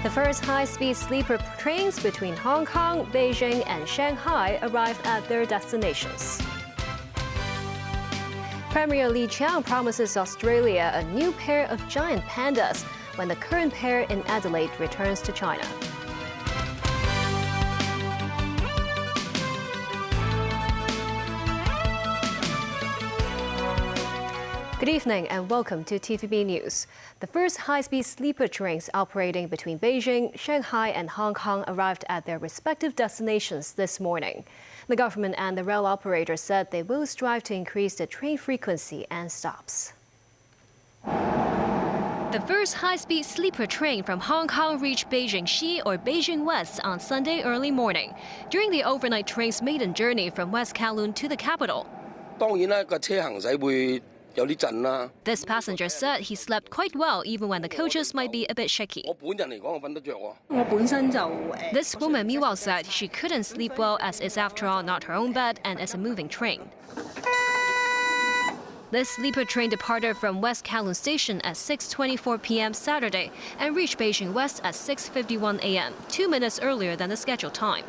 The first high-speed sleeper trains between Hong Kong, Beijing and Shanghai arrived at their destinations. Premier Li Qiang promises Australia a new pair of giant pandas when the current pair in Adelaide returns to China. Good evening and welcome to TVB News. The first high-speed sleeper trains operating between Beijing, Shanghai and Hong Kong arrived at their respective destinations this morning. The government and the rail operator said they will strive to increase the train frequency and stops. The first high-speed sleeper train from Hong Kong reached Beijing Xi or Beijing West on Sunday early morning, during the overnight train's maiden journey from West Kowloon to the capital. This passenger said he slept quite well even when the coaches might be a bit shaky. This woman meanwhile said she couldn't sleep well as it's after all not her own bed and it's a moving train. This sleeper train departed from West Kowloon Station at 6:24 p.m. Saturday and reached Beijing West at 6:51 a.m., 2 minutes earlier than the scheduled time.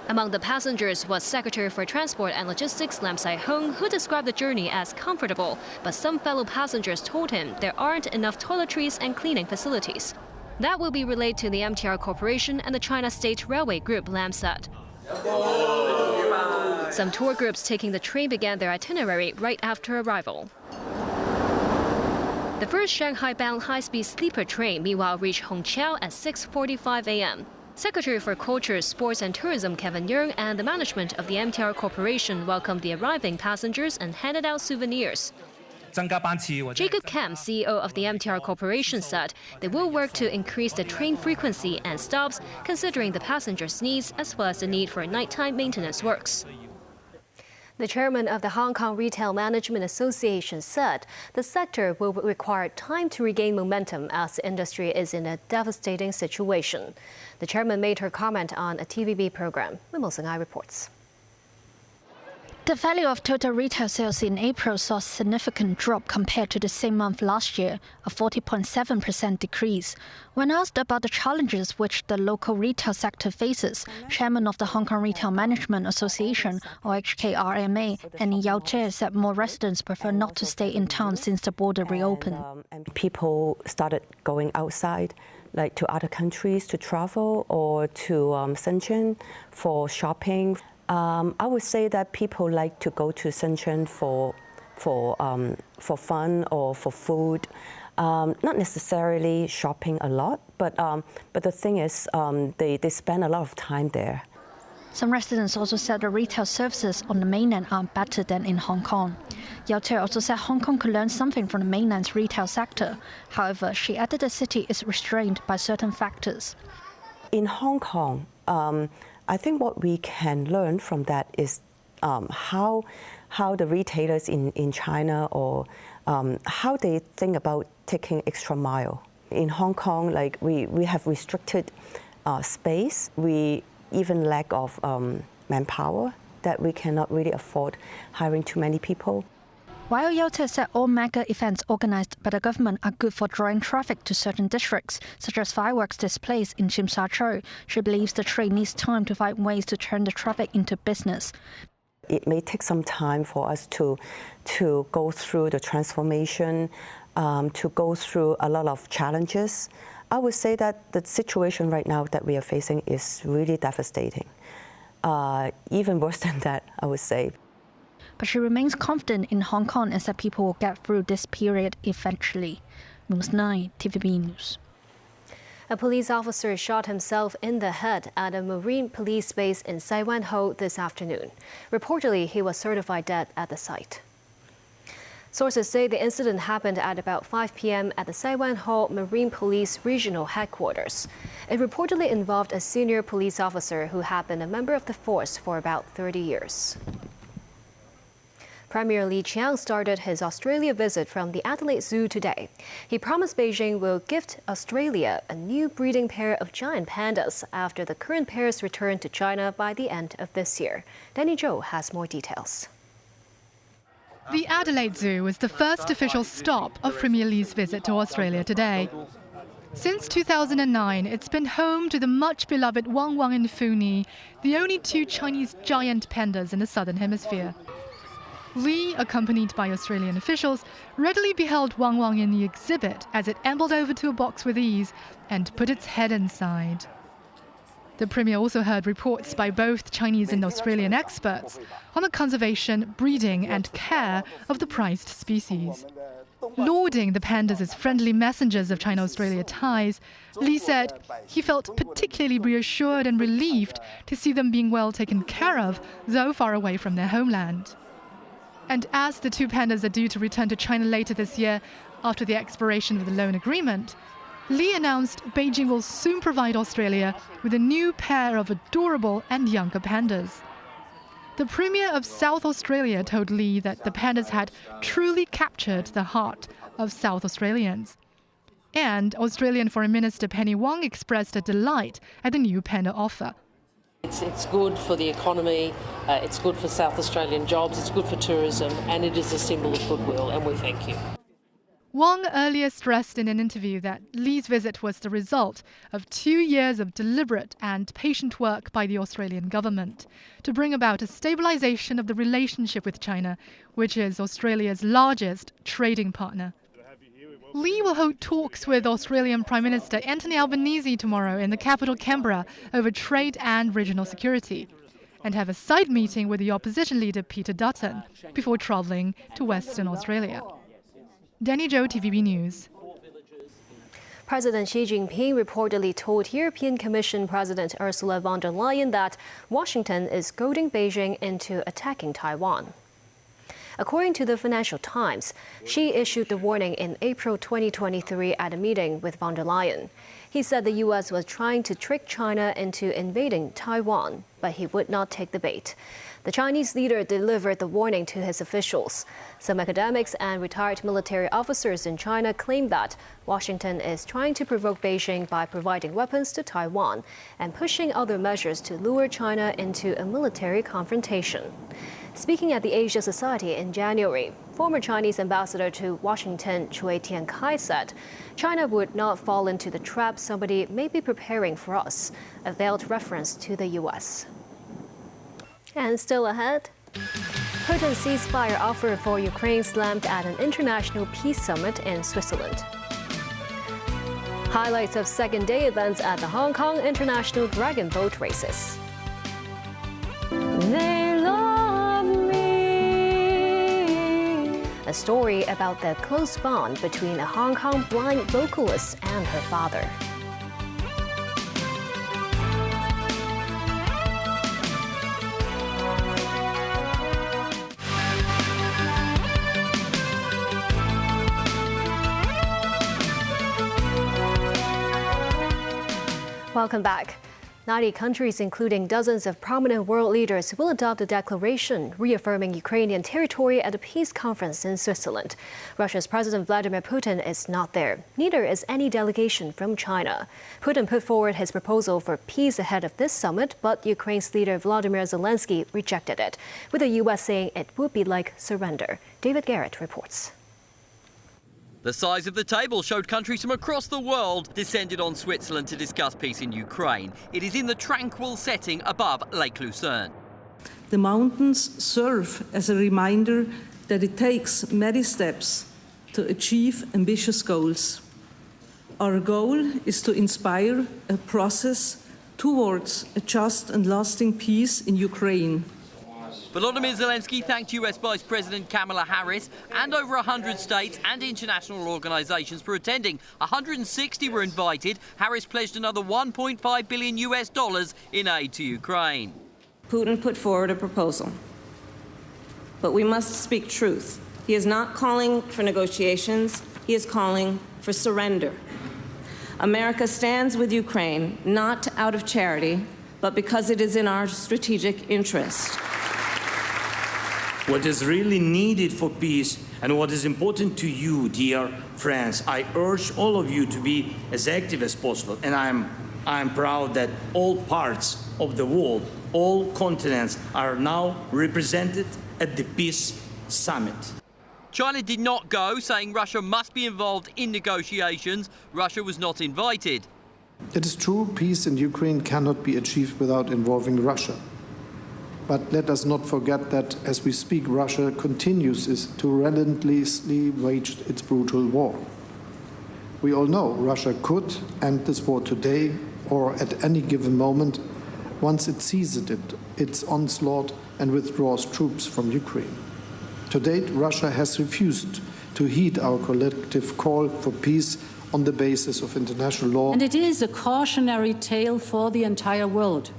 Among the passengers was Secretary for Transport and Logistics Lam Sai-hung, who described the journey as comfortable, but some fellow passengers told him there aren't enough toiletries and cleaning facilities. That will be relayed to the MTR Corporation and the China State Railway Group, Lam said. Some tour groups taking the train began their itinerary right after arrival. The first Shanghai-bound high-speed sleeper train meanwhile reached Hongqiao at 6:45 a.m. Secretary for Culture, Sports and Tourism Kevin Yeung and the management of the MTR Corporation welcomed the arriving passengers and handed out souvenirs. Jacob Kam, CEO of the MTR Corporation, said they will work to increase the train frequency and stops, considering the passengers' needs as well as the need for nighttime maintenance works. The chairman of the Hong Kong Retail Management Association said the sector will require time to regain momentum as the industry is in a devastating situation. The chairman made her comment on a TVB program. Wimel Seng-ai reports. The value of total retail sales in April saw a significant drop compared to the same month last year, a 40.7% decrease. When asked about the challenges which the local retail sector faces, chairman of the Hong Kong Retail Management Association, or HKRMA, Annie Yao Jie, said more residents prefer not to stay in town since the border reopened. And people started going outside, like to other countries to travel or to Shenzhen for shopping. I would say that people like to go to Shenzhen for fun or for food, not necessarily shopping a lot, but the thing is they spend a lot of time there. Some residents also said the retail services on the mainland are better than in Hong Kong. Yao Jie also said Hong Kong could learn something from the mainland's retail sector. However, she added the city is restrained by certain factors. In Hong Kong, I think what we can learn from that is how the retailers in China or how they think about taking extra mile. In Hong Kong, like we have restricted space, we even lack of manpower that we cannot really afford hiring too many people. While Yao Jie said all mega events organized by the government are good for drawing traffic to certain districts, such as fireworks displays in Tsim Sha Tsui, she believes the trade needs time to find ways to turn the traffic into business. It may take some time for us to go through the transformation, to go through a lot of challenges. I would say that the situation right now that we are facing is really devastating. Even worse than that, I would say. But she remains confident in Hong Kong and said people will get through this period eventually. News 9, TVB News. A police officer shot himself in the head at a Marine police base in Sai Wan Ho this afternoon. Reportedly, he was certified dead at the site. Sources say the incident happened at about 5 p.m. at the Sai Wan Ho Marine Police Regional Headquarters. It reportedly involved a senior police officer who had been a member of the force for about 30 years. Premier Li Qiang started his Australia visit from the Adelaide Zoo today. He promised Beijing will gift Australia a new breeding pair of giant pandas after the current pairs return to China by the end of this year. Danny Zhou has more details. The Adelaide Zoo was the first official stop of Premier Li's visit to Australia today. Since 2009, it's been home to the much-beloved Wang Wang and Funi, the only two Chinese giant pandas in the Southern Hemisphere. Li, accompanied by Australian officials, readily beheld Wang Wang in the exhibit as it ambled over to a box with ease and put its head inside. The Premier also heard reports by both Chinese and Australian experts on the conservation, breeding and care of the prized species. Lauding the pandas as friendly messengers of China-Australia ties, Li said he felt particularly reassured and relieved to see them being well taken care of, though far away from their homeland. And as the two pandas are due to return to China later this year after the expiration of the loan agreement, Li announced Beijing will soon provide Australia with a new pair of adorable and younger pandas. The Premier of South Australia told Li that the pandas had truly captured the heart of South Australians. And Australian Foreign Minister Penny Wong expressed her delight at the new panda offer. It's good for the economy, it's good for South Australian jobs, it's good for tourism, and it is a symbol of goodwill, and we thank you. Wong earlier stressed in an interview that Li's visit was the result of 2 years of deliberate and patient work by the Australian government to bring about a stabilisation of the relationship with China, which is Australia's largest trading partner. Li will hold talks with Australian Prime Minister Anthony Albanese tomorrow in the capital Canberra over trade and regional security, and have a side meeting with the opposition leader Peter Dutton before travelling to Western Australia. Danny Zhou, TVB News. President Xi Jinping reportedly told European Commission President Ursula von der Leyen that Washington is goading Beijing into attacking Taiwan. According to the Financial Times, Xi issued the warning in April 2023 at a meeting with von der Leyen. He said the U.S. was trying to trick China into invading Taiwan, but he would not take the bait. The Chinese leader delivered the warning to his officials. Some academics and retired military officers in China claim that Washington is trying to provoke Beijing by providing weapons to Taiwan and pushing other measures to lure China into a military confrontation. Speaking at the Asia Society in January, former Chinese ambassador to Washington, Cui Tiankai, said China would not fall into the trap somebody may be preparing for us, a veiled reference to the U.S. And still ahead, Putin's ceasefire offer for Ukraine slammed at an international peace summit in Switzerland. Highlights of second-day events at the Hong Kong International Dragon Boat Races. They love me. A story about the close bond between a Hong Kong blind vocalist and her father. Welcome back. 90 countries, including dozens of prominent world leaders, will adopt a declaration reaffirming Ukrainian territory at a peace conference in Switzerland. Russia's President Vladimir Putin is not there. Neither is any delegation from China. Putin put forward his proposal for peace ahead of this summit, but Ukraine's leader Volodymyr Zelensky rejected it, with the U.S. saying it would be like surrender. David Garrett reports. The size of the table showed countries from across the world descended on Switzerland to discuss peace in Ukraine. It is in the tranquil setting above Lake Lucerne. The mountains serve as a reminder that it takes many steps to achieve ambitious goals. Our goal is to inspire a process towards a just and lasting peace in Ukraine. Volodymyr Zelensky thanked US Vice President Kamala Harris and over 100 states and international organizations for attending. 160 were invited. Harris pledged another $1.5 billion in aid to Ukraine. Putin put forward a proposal, but we must speak truth. He is not calling for negotiations, he is calling for surrender. America stands with Ukraine, not out of charity, but because it is in our strategic interest. what is really needed for peace and what is important to you, dear friends. I urge all of you to be as active as possible, and I'm proud that all parts of the world, all continents are now represented at the Peace Summit. China did not go, saying Russia must be involved in negotiations. Russia was not invited. It is true, peace in Ukraine cannot be achieved without involving Russia. But let us not forget that, as we speak, Russia continues to relentlessly wage its brutal war. We all know Russia could end this war today or at any given moment once it ceases its onslaught and withdraws troops from Ukraine. To date, Russia has refused to heed our collective call for peace on the basis of international law. And it is a cautionary tale for the entire world.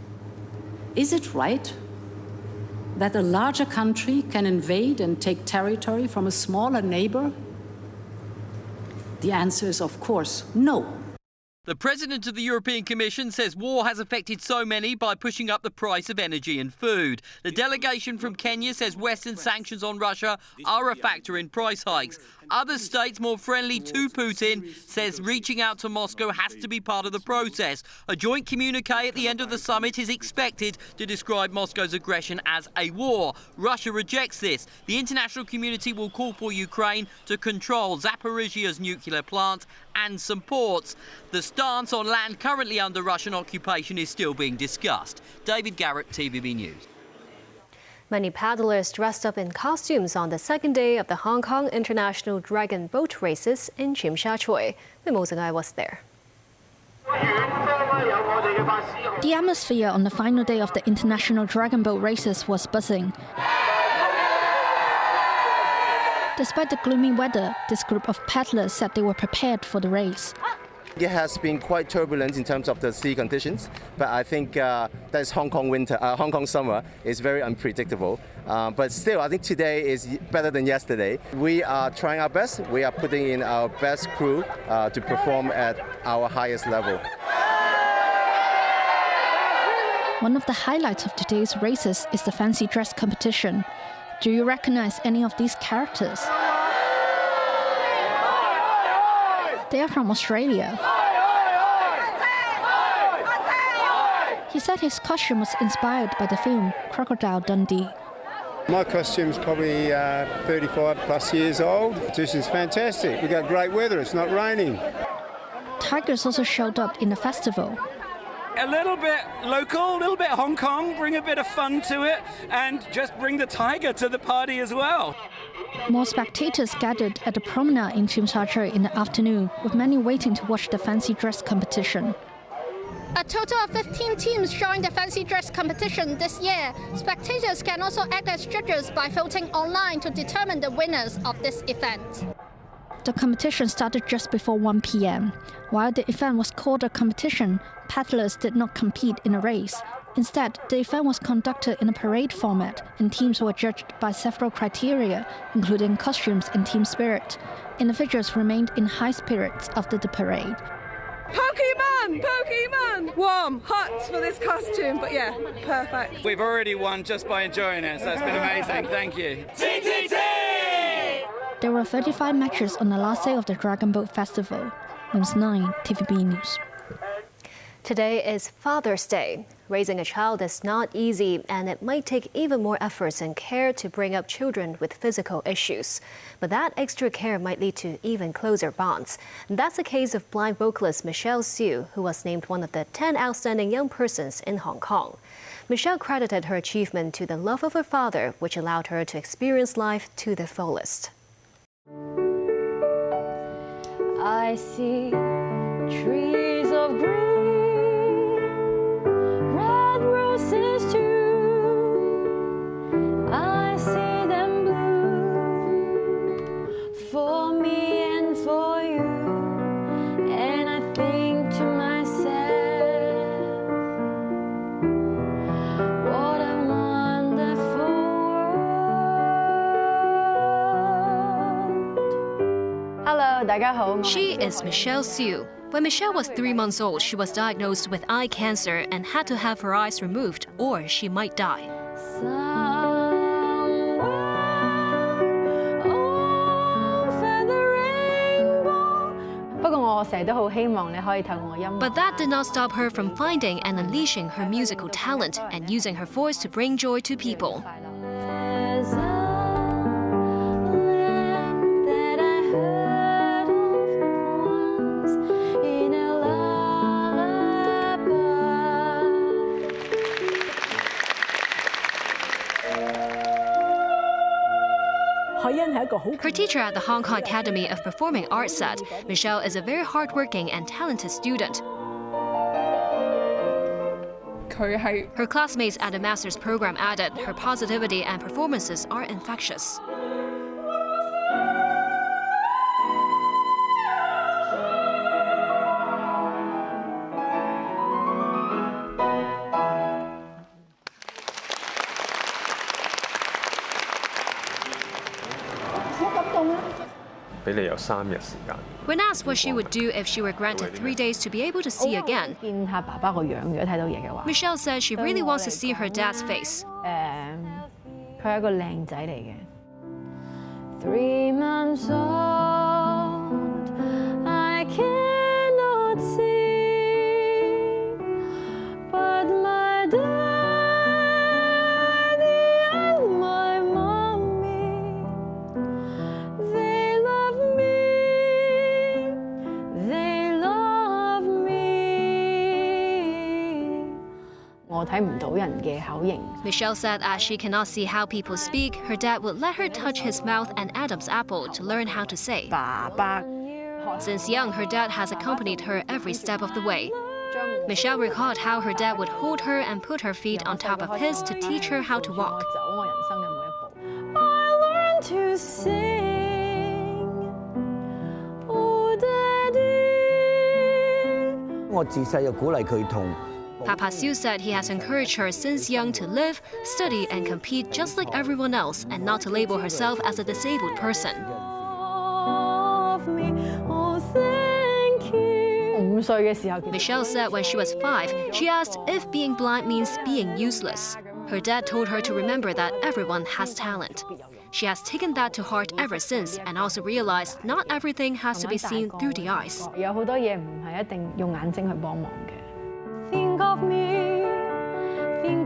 Is it right that a larger country can invade and take territory from a smaller neighbor? The answer is, of course, no. The president of the European Commission says war has affected so many by pushing up the price of energy and food. The delegation from Kenya says Western sanctions on Russia are a factor in price hikes. Other states more friendly to Putin says reaching out to Moscow has to be part of the process. A joint communique at the end of the summit is expected to describe Moscow's aggression as a war. Russia rejects this. The international community will call for Ukraine to control Zaporizhia's nuclear plant and some ports. The stance on land currently under Russian occupation is still being discussed. David Garrett, TVB News. Many paddlers dressed up in costumes on the second day of the Hong Kong International Dragon Boat Races in Tsim Sha Tsui. The Mosengai was there. The atmosphere on the final day of the International Dragon Boat Races was buzzing. Despite the gloomy weather, this group of paddlers said they were prepared for the race. It has been quite turbulent in terms of the sea conditions, but I think that's Hong Kong winter. Hong Kong summer is very unpredictable. But still, I think today is better than yesterday. We are trying our best. We are putting in our best crew to perform at our highest level. One of the highlights of today's races is the fancy dress competition. Do you recognize any of these characters? They are from Australia. He said his costume was inspired by the film Crocodile Dundee. My costume's probably 35 plus years old. The competition's fantastic. We've got great weather, it's not raining. Tigers also showed up in the festival. A little bit local, a little bit Hong Kong, bring a bit of fun to it, and just bring the tiger to the party as well. More spectators gathered at the promenade in Tsim Sha Tsui in the afternoon, with many waiting to watch the fancy dress competition. A total of 15 teams joined the fancy dress competition this year. Spectators can also act as judges by voting online to determine the winners of this event. The competition started just before 1 p.m. While the event was called a competition, paddlers did not compete in a race. Instead, the event was conducted in a parade format, and teams were judged by several criteria, including costumes and team spirit. Individuals remained in high spirits after the parade. Pokemon! Warm, hot for this costume, but yeah, perfect. We've already won just by enjoying it, so it's been amazing. Thank you. There were 35 matches on the last day of the Dragon Boat Festival. News 9, TVB News. Today is Father's Day. Raising a child is not easy, and it might take even more efforts and care to bring up children with physical issues. But that extra care might lead to even closer bonds. And that's the case of blind vocalist Michelle Siu, who was named one of the 10 outstanding young persons in Hong Kong. Michelle credited her achievement to the love of her father, which allowed her to experience life to the fullest. I see trees of green, red roses too. I see them bloom for me and for you. And I think to myself, what a wonderful world. Hello, 大家好. She is Michelle Siu. When Michelle was 3 months old, she was diagnosed with eye cancer and had to have her eyes removed, or she might die. Somewhere 我成日都好希望你可以透過我音樂。 But that did not stop her from finding and unleashing her musical talent and using her voice to bring joy to people. Her teacher at the Hong Kong Academy of Performing Arts said Michelle is a very hardworking and talented student. Her classmates at the master's program added her positivity and performances are infectious. When asked what she would do if she were granted 3 days to be able to see again, Michelle said she really wants to see her dad's face. 佢係一個靚仔嚟嘅。3 months old, I cannot see, but my daddy and my mommy, they love me, they love me. 我睇唔到人嘅口型。 Michelle said as she cannot see how people speak, her dad would let her touch his mouth and Adam's apple to learn how to say. Since young, her dad has accompanied her every step of the way. Michelle recalled how her dad would hold her and put her feet on top of his to teach her how to walk. I learned to sing, oh daddy. 我自細就鼓勵佢同 Papa Siu said he has encouraged her since young to live, study, and compete just like everyone else and not to label herself as a disabled person. Michelle said when she was 5, she asked if being blind means being useless. Her dad told her to remember that everyone has talent. She has taken that to heart ever since and also realized not everything has to be seen through the eyes. Think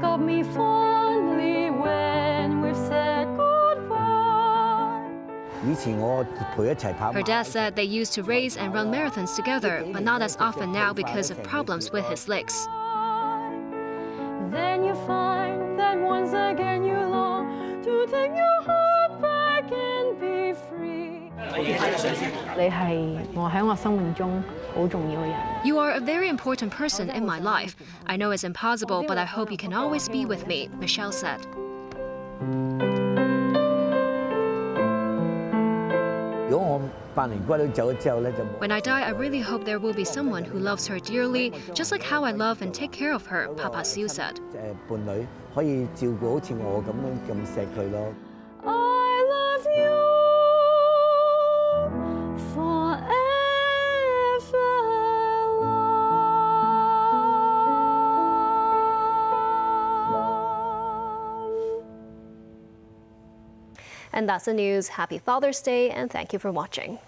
of me fondly when we've said goodbye. Her dad said they used to race and run marathons together, but not as often now because of problems with his legs. Then you find that once again you long to take your heart back and be free. You are a very important person in my life. I know it's impossible, but I hope you can always be with me, Michelle said. When I die, I really hope there will be someone who loves her dearly, just like how I love and take care of her, Papa Siu said. I love you forever. And that's the news. Happy Father's Day, and thank you for watching.